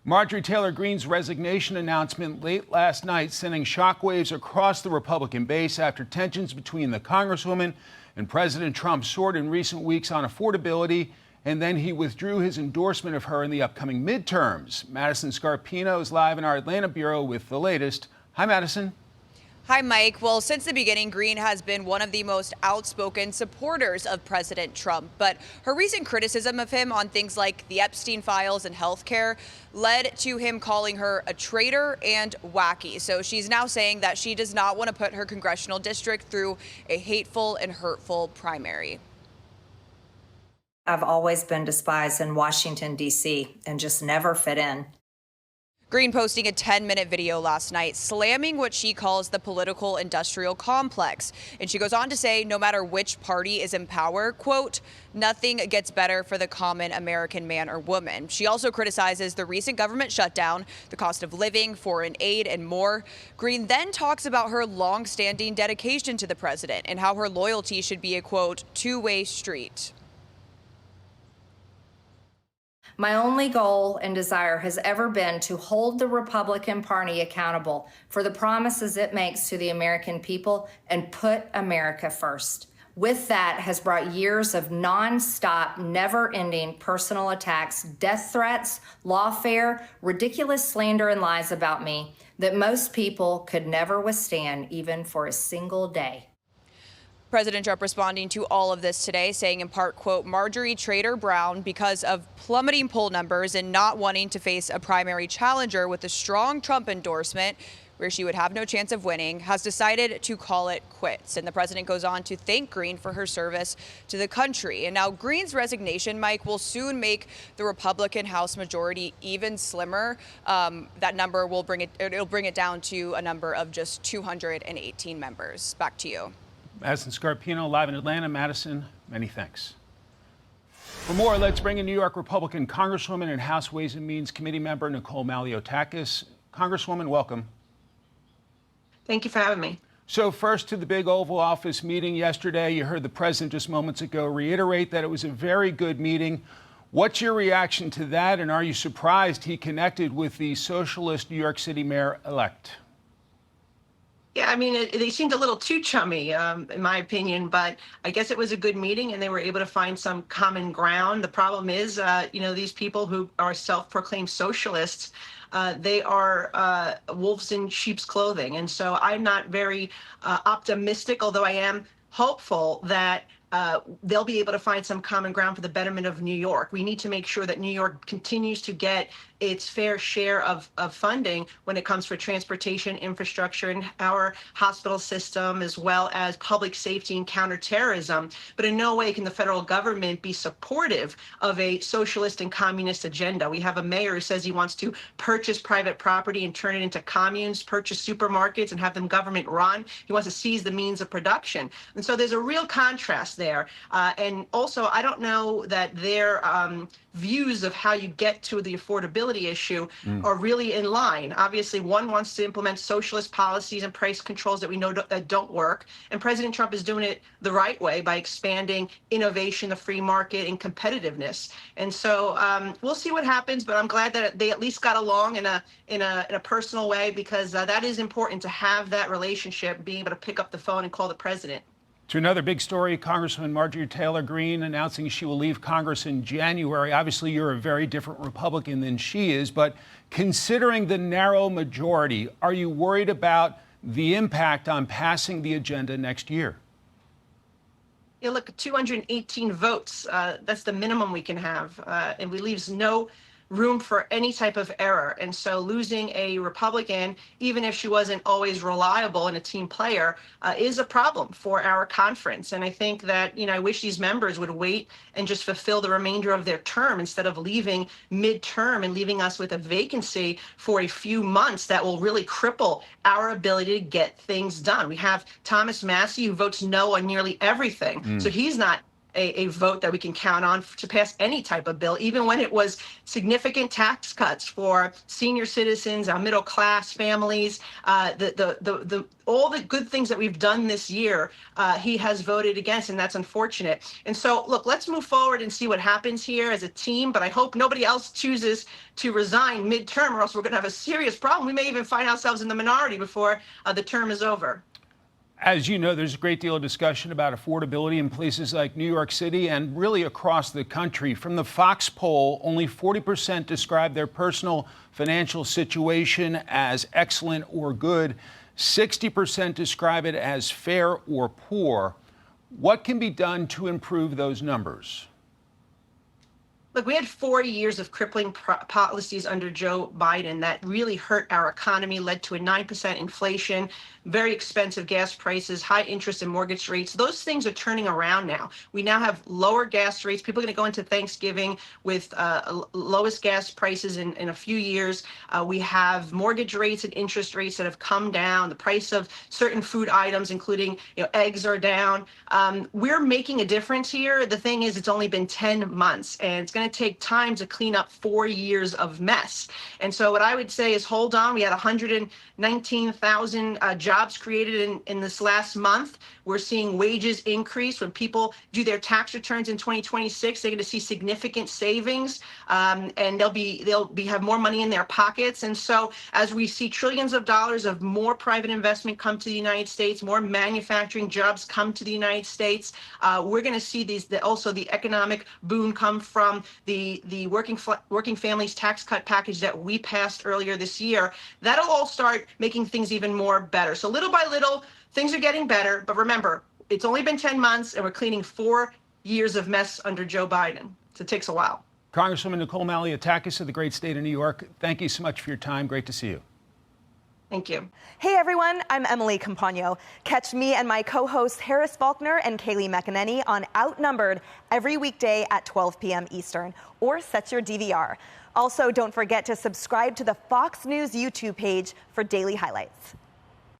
Marjorie Taylor Greene's resignation announcement late last night sending shockwaves across the Republican base after tensions between the Congresswoman and President Trump soared in recent weeks on affordability, and then he withdrew his endorsement of her in the upcoming midterms. Madison Scarpino is live in our Atlanta bureau with the latest. Hi, Madison. Hi, Mike. Well, since the beginning, Greene has been one of the most outspoken supporters of President Trump. But her recent criticism of him on things like the Epstein files and healthcare led to him calling her a traitor and wacky. So she's now saying that she does not want to put her congressional district through a hateful and hurtful primary. I've always been despised in Washington, D.C. and just never fit in. Greene posting a 10-minute video last night slamming what she calls the political industrial complex. And she goes on to say no matter which party is in power, quote, nothing gets better for the common American man or woman. She also criticizes the recent government shutdown, the cost of living, foreign aid, and more. Greene then talks about her long-standing dedication to the president and how her loyalty should be a, quote, two-way street. My only goal and desire has ever been to hold the Republican Party accountable for the promises it makes to the American people and put America first. With that has brought years of nonstop, never-ending personal attacks, death threats, lawfare, ridiculous slander and lies about me that most people could never withstand even for a single day. President Trump responding to all of this today, saying in part, quote, Marjorie Taylor Brown, because of plummeting poll numbers and not wanting to face a primary challenger with a strong Trump endorsement, where she would have no chance of winning, has decided to call it quits. And the president goes on to thank Greene for her service to the country. And now Greene's resignation, Mike, will soon make the Republican House majority even slimmer. That number will bring it down to a number of just 218 members. Back to you. Madison Scarpino live in Atlanta. Madison, many thanks. For more, let's bring in New York Republican Congresswoman and House Ways and Means Committee member Nicole Malliotakis. Congresswoman, welcome. Thank you for having me. So first to the big Oval Office meeting yesterday. You heard the president just moments ago reiterate that it was a very good meeting. What's your reaction to that, and are you surprised he connected with the socialist New York City mayor-elect? Yeah, I mean, they seemed a little too chummy, in my opinion, but I guess it was a good meeting and they were able to find some common ground. The problem is, these people who are self-proclaimed socialists, they are wolves in sheep's clothing. And so I'm not very optimistic, although I am hopeful that they'll be able to find some common ground for the betterment of New York. We need to make sure that New York continues to get its fair share of funding when it comes for transportation, infrastructure, and our hospital system, as well as public safety and counterterrorism. But in no way can the federal government be supportive of a socialist and communist agenda. We have a mayor who says he wants to purchase private property and turn it into communes, purchase supermarkets and have them government run. He wants to seize the means of production. And so there's a real contrast there. And also, I don't know that their views of how you get to the affordability issue are really in line. Obviously, one wants to implement socialist policies and price controls that we know that don't work. And President Trump is doing it the right way by expanding innovation, the free market, and competitiveness. And so we'll see what happens, but I'm glad that they at least got along in a personal way, because that is important to have that relationship, being able to pick up the phone and call the president. To another big story, Congresswoman Marjorie Taylor Greene announcing she will leave Congress in January. Obviously, you're a very different Republican than she is, but considering the narrow majority, are you worried about the impact on passing the agenda next year? Yeah, look, 218 votes, that's the minimum we can have, and we leaves no room for any type of error. And so losing a Republican, even if she wasn't always reliable and a team player, is a problem for our conference. And I think that, I wish these members would wait and just fulfill the remainder of their term instead of leaving midterm and leaving us with a vacancy for a few months that will really cripple our ability to get things done. We have Thomas Massey, who votes no on nearly everything. So he's not a vote that we can count on to pass any type of bill, even when it was significant tax cuts for senior citizens, our middle class families, all the good things that we've done this year, he has voted against, and that's unfortunate. And so, look, let's move forward and see what happens here as a team, but I hope nobody else chooses to resign midterm, or else we're going to have a serious problem. We may even find ourselves in the minority before the term is over. As you know, there's a great deal of discussion about affordability in places like New York City and really across the country. From the Fox poll, only 40% describe their personal financial situation as excellent or good. 60% describe it as fair or poor. What can be done to improve those numbers? Look, we had 4 years of crippling policies under Joe Biden that really hurt our economy, led to a 9% inflation, very expensive gas prices, high interest and mortgage rates. Those things are turning around now. We now have lower gas rates. People are going to go into Thanksgiving with lowest gas prices in a few years. We have mortgage rates and interest rates that have come down. The price of certain food items, including eggs, are down. We're making a difference here. The thing is, it's only been 10 months, and it's going to take time to clean up 4 years of mess. And so what I would say is hold on. We had 119,000 jobs created in this last month. We're seeing wages increase. When people do their tax returns in 2026, they're going to see significant savings, and they'll have more money in their pockets. And so as we see trillions of dollars of more private investment come to the United States, more manufacturing jobs come to the United States, we're going to see also the economic boom come from the working families tax cut package that we passed earlier this year. That'll all start making things even more better. So little by little, things are getting better. But remember, it's only been 10 months, and we're cleaning 4 years of mess under Joe Biden. So it takes a while. Congresswoman Nicole Malliotakis of the great state of New York, thank you so much for your time. Great to see you. Thank you. Hey everyone, I'm Emily Campagno. Catch me and my co-hosts Harris Faulkner and Kaylee McEnany on Outnumbered every weekday at 12 p.m. Eastern, or set your DVR. Also, don't forget to subscribe to the Fox News YouTube page for daily highlights.